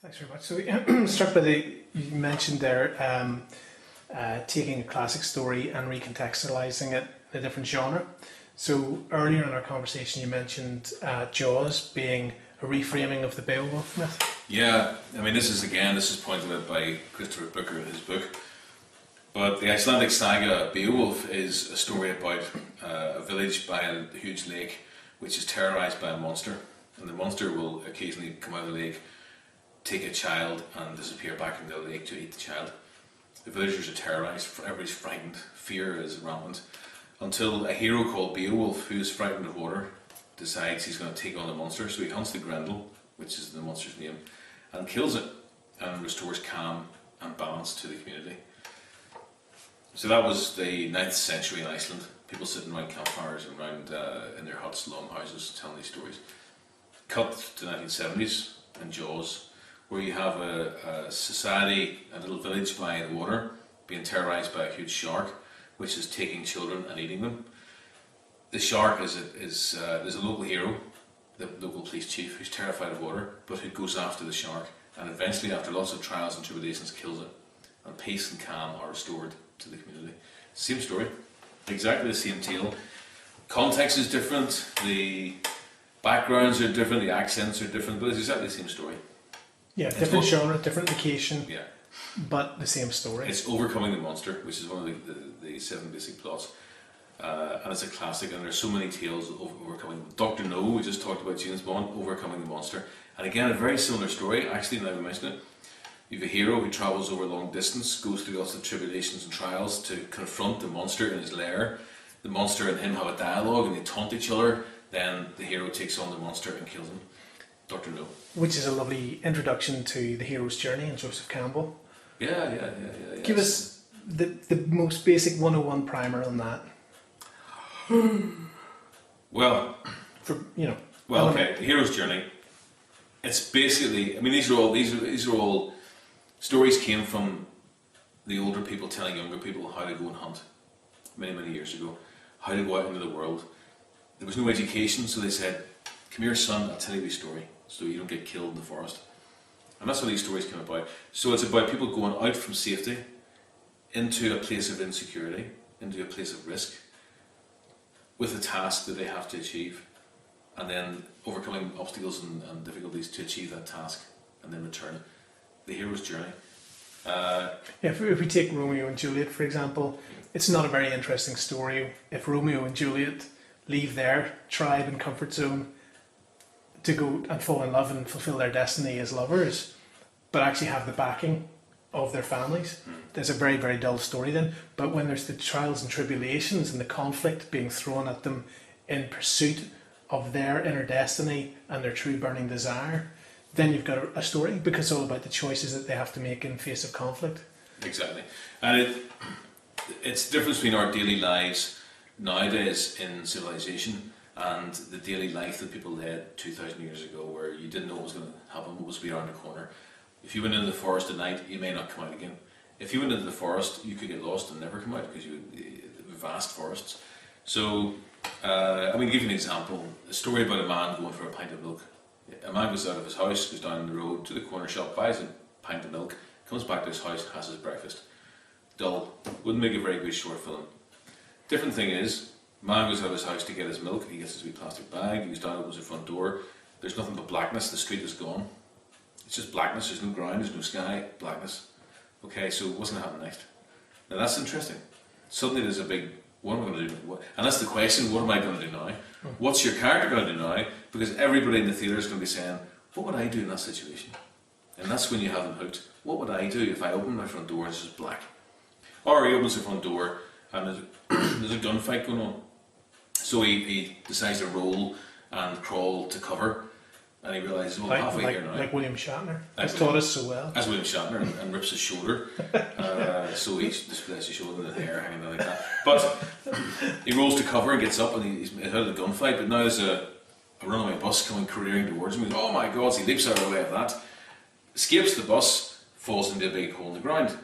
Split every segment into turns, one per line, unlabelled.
Thanks very much. So, struck by you mentioned there taking a classic story and recontextualizing it in a different genre. So, earlier in our conversation, you mentioned Jaws being a reframing of the Beowulf myth.
Yeah, I mean, this is pointed out by Christopher Booker in his book. But the Icelandic saga Beowulf is a story about a village by a huge lake which is terrorized by a monster. And the monster will occasionally come out of the lake, take a child and disappear back into the lake to eat the child. The villagers are terrorized, everybody's frightened, fear is rampant, until a hero called Beowulf, who is frightened of water, decides he's going to take on the monster. So he hunts the Grendel, which is the monster's name, and kills it, and restores calm and balance to the community. So that was the 9th century in Iceland. People sitting around campfires and around in their huts, longhouses, telling these stories. Cut to the 1970s and Jaws, where you have a society, a little village by the water, being terrorized by a huge shark, which is taking children and eating them. The shark is there's a local hero, the local police chief, who's terrified of water, but who goes after the shark, and eventually, after lots of trials and tribulations, kills it, and peace and calm are restored to the community. Same story, exactly the same tale. Context is different, the backgrounds are different, the accents are different, but it's exactly the same story.
Yeah, different genre, different location,
yeah,
but the same story.
It's overcoming the monster, which is one of the 7 basic plots. And it's a classic, and there's so many tales of overcoming. Dr. No, we just talked about James Bond, overcoming the monster. And again, a very similar story, actually, now we mention it. You have a hero who travels over a long distance, goes through lots of tribulations and trials to confront the monster in his lair. The monster and him have a dialogue and they taunt each other. Then the hero takes on the monster and kills him. Dr. No.
Which is a lovely introduction to the hero's journey and Joseph Campbell.
Yeah.
Give us the most basic 101 primer on that.
Well,
okay,
the hero's journey. It's basically, I mean, these are all stories came from the older people telling younger people how to go and hunt many years ago, how to go out into the world. There was no education, so they said, "Come here, son, I'll tell you a story, so you don't get killed in the forest." And that's how these stories came about. So it's about people going out from safety into a place of insecurity, into a place of risk, with a task that they have to achieve, and then overcoming obstacles and difficulties to achieve that task, and then return. The hero's journey.
If we take Romeo and Juliet, for example, it's not a very interesting story if Romeo and Juliet leave their tribe and comfort zone to go and fall in love and fulfill their destiny as lovers, but actually have the backing of their families. There's a very, very dull story then. But when there's the trials and tribulations and the conflict being thrown at them in pursuit of their inner destiny and their true burning desire, then you've got a story, because it's all about the choices that they have to make in face of conflict.
Exactly. And it's the difference between our daily lives nowadays in civilization and the daily life that people led 2,000 years ago, where you didn't know what was going to happen, what was around the corner. If you went into the forest at night, you may not come out again. If you went into the forest, you could get lost and never come out, because you had vast forests. So, I'm going to give you an example. A story about a man going for a pint of milk. A man goes out of his house, goes down the road to the corner shop, buys a pint of milk, comes back to his house, has his breakfast. Dull. Wouldn't make a very good short film. Different thing is, man goes out of his house to get his milk, he gets his wee plastic bag, he goes down, opens the front door, there's nothing but blackness, the street is gone. It's just blackness, there's no ground, there's no sky, blackness. Okay, so what's going to happen next? Now that's interesting. Suddenly there's a big, what am I going to do? And that's the question, what am I going to do now? What's your character going to do now? Because everybody in the theatre is going to be saying, what would I do in that situation? And that's when you have them hooked. What would I do if I opened my front door and it's just black? Or he opens the front door and there's a gunfight going on. So he decides to roll and crawl to cover. And he realises, well, halfway here now.
Like William Shatner has taught us so well.
As William Shatner, and rips his shoulder. So he displays his shoulder and the hair hanging down like that. But he rolls to cover and gets up and he's out of the gunfight. But now there's a runaway bus coming careering towards him. Oh my God, so he leaps out of the way of that. Escapes the bus, falls into a big hole in the ground.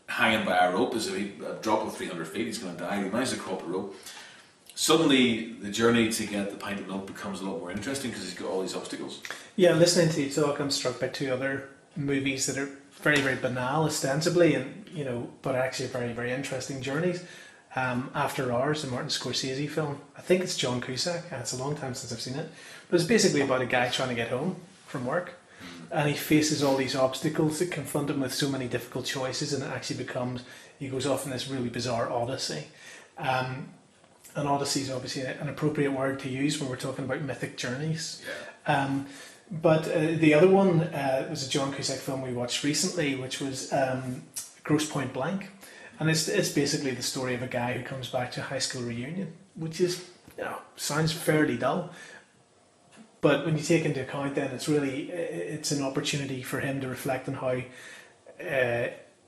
Hanging by a rope, as if he a drop of 300 feet, he's going to die. He manages to crawl up a rope. Suddenly, the journey to get the pint of milk becomes a lot more interesting because he's got all these obstacles.
Yeah, listening to you talk, I'm struck by two other movies that are very, very banal ostensibly, and but actually very, very interesting journeys. After Hours, the Martin Scorsese film. I think it's John Cusack. It's a long time since I've seen it, but it's basically about a guy trying to get home from work, and he faces all these obstacles that confront him with so many difficult choices, and it actually becomes, he goes off in this really bizarre odyssey. And odyssey is obviously an appropriate word to use when we're talking about mythic journeys.
Yeah.
But the other one was a John Cusack film we watched recently, which was Grosse Point Blank. And it's basically the story of a guy who comes back to a high school reunion, which is, sounds fairly dull. But when you take into account then, it's an opportunity for him to reflect on how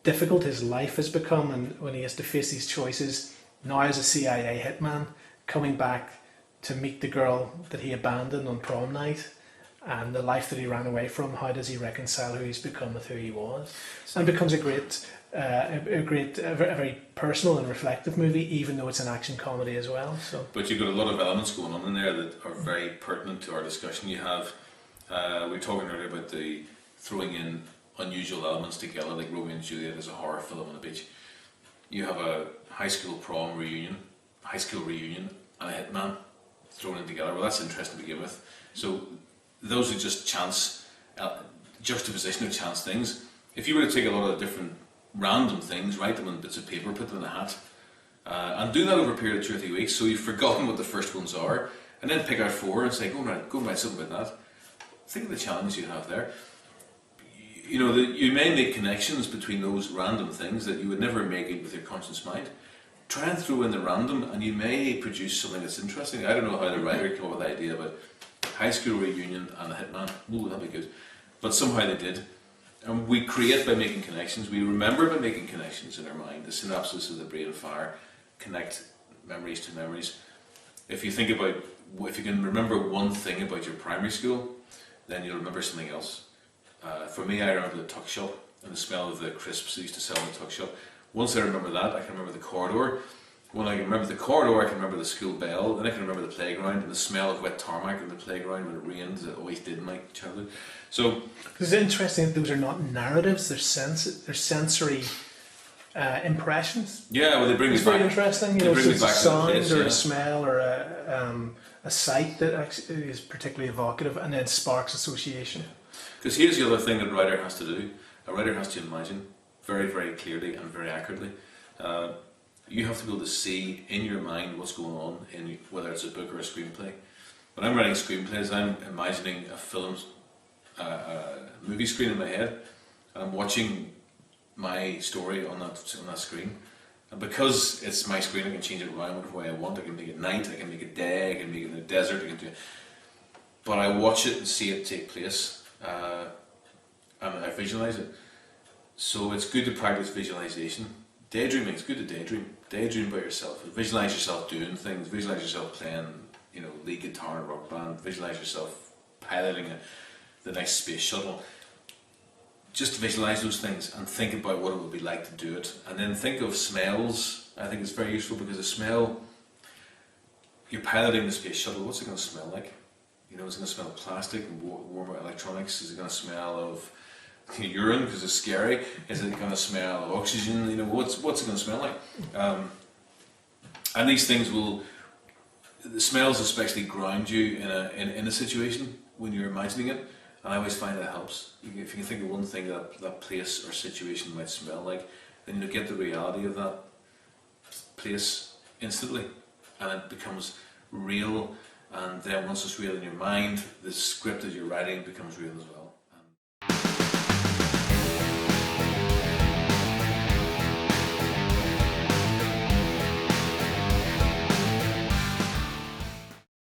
difficult his life has become, and when he has to face these choices now as a CIA hitman, coming back to meet the girl that he abandoned on prom night, and the life that he ran away from. How does he reconcile who he's become with who he was? And it becomes a very personal and reflective movie, even though it's an action comedy as well. So,
but you've got a lot of elements going on in there that are very pertinent to our discussion. You have, we were talking earlier about the throwing in unusual elements together, like Romeo and Juliet is a horror film on the beach. You have a high school reunion, and a hitman thrown in together. Well, that's interesting to begin with. So those are just chance, juxtaposition of chance things. If you were to take a lot of different random things, write them on bits of paper, put them in a hat, and do that over a period of 2 or 3 weeks, so you've forgotten what the first ones are, and then pick out 4 and say, go and write something about that. Think of the challenge you have there. You may make connections between those random things that you would never make with your conscious mind. Try and throw in the random, and you may produce something that's interesting. I don't know how the writer came up with the idea, but high school reunion and a hitman, that'd be good. But somehow they did. And we create by making connections. We remember by making connections in our mind. The synapses of the brain fire, connect memories to memories. If you can remember one thing about your primary school, then you'll remember something else. For me, I remember the tuck shop and the smell of the crisps they used to sell in the tuck shop. Once I remember that, I can remember the corridor. When I can remember the corridor, I can remember the school bell. Then I can remember the playground and the smell of wet tarmac in the playground when it rained, as it always did in my childhood. So
it's interesting that those are not narratives; they're sensory impressions.
Yeah, well, they bring me back.
It's very interesting. It's a sound or a smell or a sight that actually is particularly evocative, and then sparks association.
Because here's the other thing that a writer has to do. A writer has to imagine very, very clearly and very accurately. You have to be able to see in your mind what's going on, whether it's a book or a screenplay. When I'm writing screenplays, I'm imagining a movie screen in my head, and I'm watching my story on that screen. And because it's my screen, I can change it around whatever way I want. I can make it night, I can make it day, I can make it in the desert, but I watch it and see it take place. And I visualize it. So it's good to practice visualization. Daydreaming, it's good to daydream. Daydream about yourself. Visualize yourself doing things. Visualize yourself playing, lead guitar in a rock band. Visualize yourself piloting the next space shuttle. Just visualize those things and think about what it would be like to do it. And then think of smells. I think it's very useful because a smell, you're piloting the space shuttle, what's it going to smell like? Is it going to smell of plastic and warmer electronics? Is it going to smell of urine because it's scary? Is it going to smell of oxygen? What's it going to smell like? And these things the smells especially ground you in a situation when you're imagining it. And I always find that helps. If you can think of one thing that place or situation might smell like, then you'll get the reality of that place instantly, and it becomes real. And then once it's real in your mind, the script that you're writing becomes real as well.